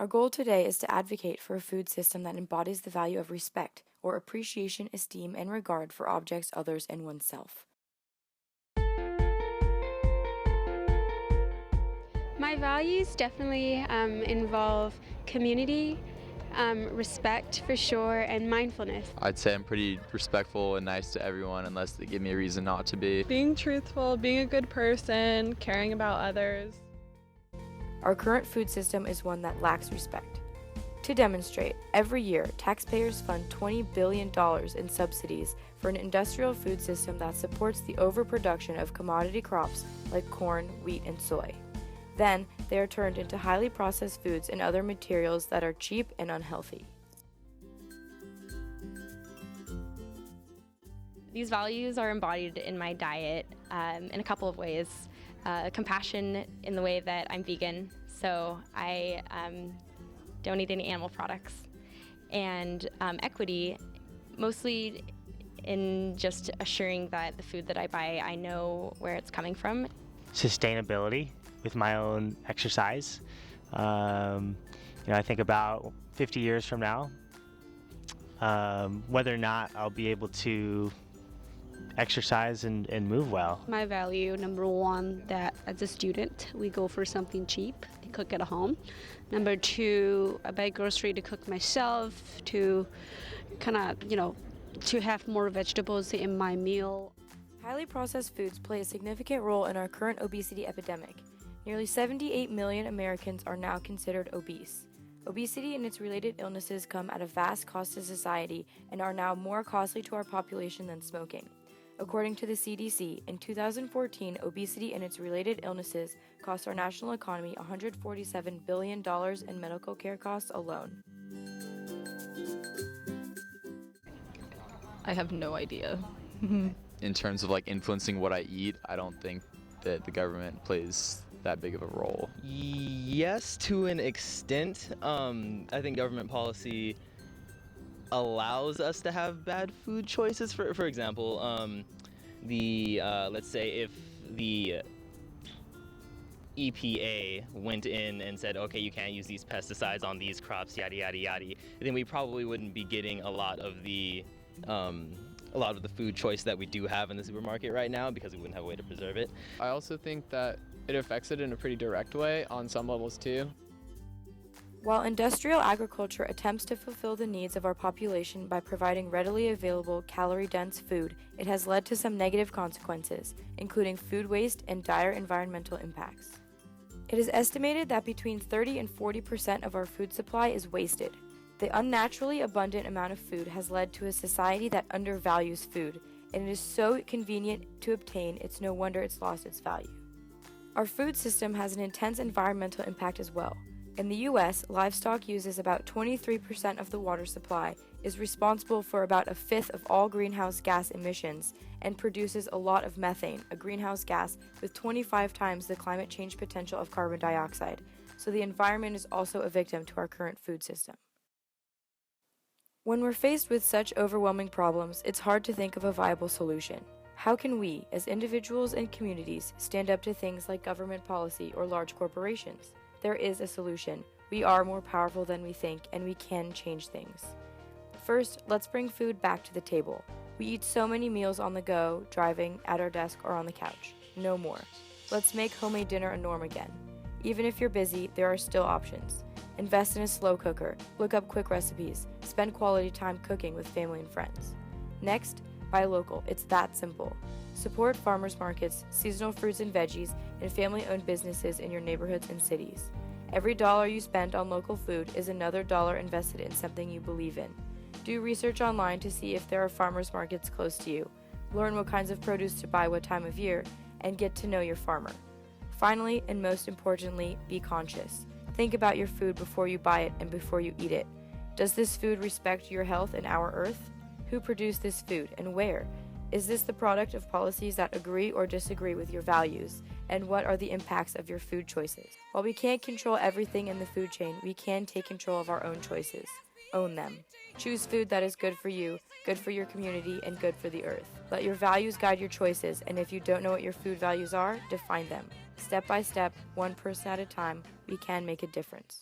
Our goal today is to advocate for a food system that embodies the value of respect, or appreciation, esteem, and regard for objects, others, and oneself. My values definitely involve community, respect for sure, and mindfulness. I'd say I'm pretty respectful and nice to everyone unless they give me a reason not to be. Being truthful, being a good person, caring about others. Our current food system is one that lacks respect. To demonstrate, every year, taxpayers fund $20 billion in subsidies for an industrial food system that supports the overproduction of commodity crops like corn, wheat, and soy. Then, they are turned into highly processed foods and other materials that are cheap and unhealthy. These values are embodied in my diet in a couple of ways. Compassion in the way that I'm vegan, so I don't eat any animal products. And equity, mostly in just assuring that the food that I buy, I know where it's coming from. Sustainability with my own exercise. I think about 50 years from now, whether or not I'll be able to exercise and move well. My value, number one, that as a student, we go for something cheap to cook at home. Number two, I buy grocery to cook myself, to kind of, to have more vegetables in my meal. Highly processed foods play a significant role in our current obesity epidemic. Nearly 78 million Americans are now considered obese. Obesity and its related illnesses come at a vast cost to society and are now more costly to our population than smoking. According to the CDC, in 2014, obesity and its related illnesses cost our national economy $147 billion in medical care costs alone. I have no idea. In terms of influencing what I eat, I don't think that the government plays that big of a role. Yes, to an extent. I think government policy allows us to have bad food choices. For example, let's say if the EPA went in and said, okay, you can't use these pesticides on these crops, yada yada yada, then we probably wouldn't be getting a lot of the food choice that we do have in the supermarket right now because we wouldn't have a way to preserve it. I also think that it affects it in a pretty direct way on some levels too. While industrial agriculture attempts to fulfill the needs of our population by providing readily available calorie-dense food, it has led to some negative consequences, including food waste and dire environmental impacts. It is estimated that between 30 and 40% of our food supply is wasted. The unnaturally abundant amount of food has led to a society that undervalues food, and it is so convenient to obtain, it's no wonder it's lost its value. Our food system has an intense environmental impact as well. In the U.S., livestock uses about 23% of the water supply, is responsible for about a fifth of all greenhouse gas emissions, and produces a lot of methane, a greenhouse gas with 25 times the climate change potential of carbon dioxide. So the environment is also a victim to our current food system. When we're faced with such overwhelming problems, it's hard to think of a viable solution. How can we, as individuals and communities, stand up to things like government policy or large corporations? There is a solution. We are more powerful than we think, and we can change things. First, let's bring food back to the table. We eat so many meals on the go, driving, at our desk, or on the couch. No more. Let's make homemade dinner a norm again. Even if you're busy, there are still options. Invest in a slow cooker, look up quick recipes, spend quality time cooking with family and friends. Next, buy local. It's that simple. Support farmers markets, seasonal fruits and veggies, and family-owned businesses in your neighborhoods and cities. Every dollar you spend on local food is another dollar invested in something you believe in. Do research online to see if there are farmers markets close to you. Learn what kinds of produce to buy what time of year, and get to know your farmer. Finally, and most importantly, be conscious. Think about your food before you buy it and before you eat it. Does this food respect your health and our earth? Who produced this food and where? Is this the product of policies that agree or disagree with your values? And what are the impacts of your food choices? While we can't control everything in the food chain, we can take control of our own choices. Own them. Choose food that is good for you, good for your community, and good for the earth. Let your values guide your choices, and if you don't know what your food values are, define them. Step by step, one person at a time, we can make a difference.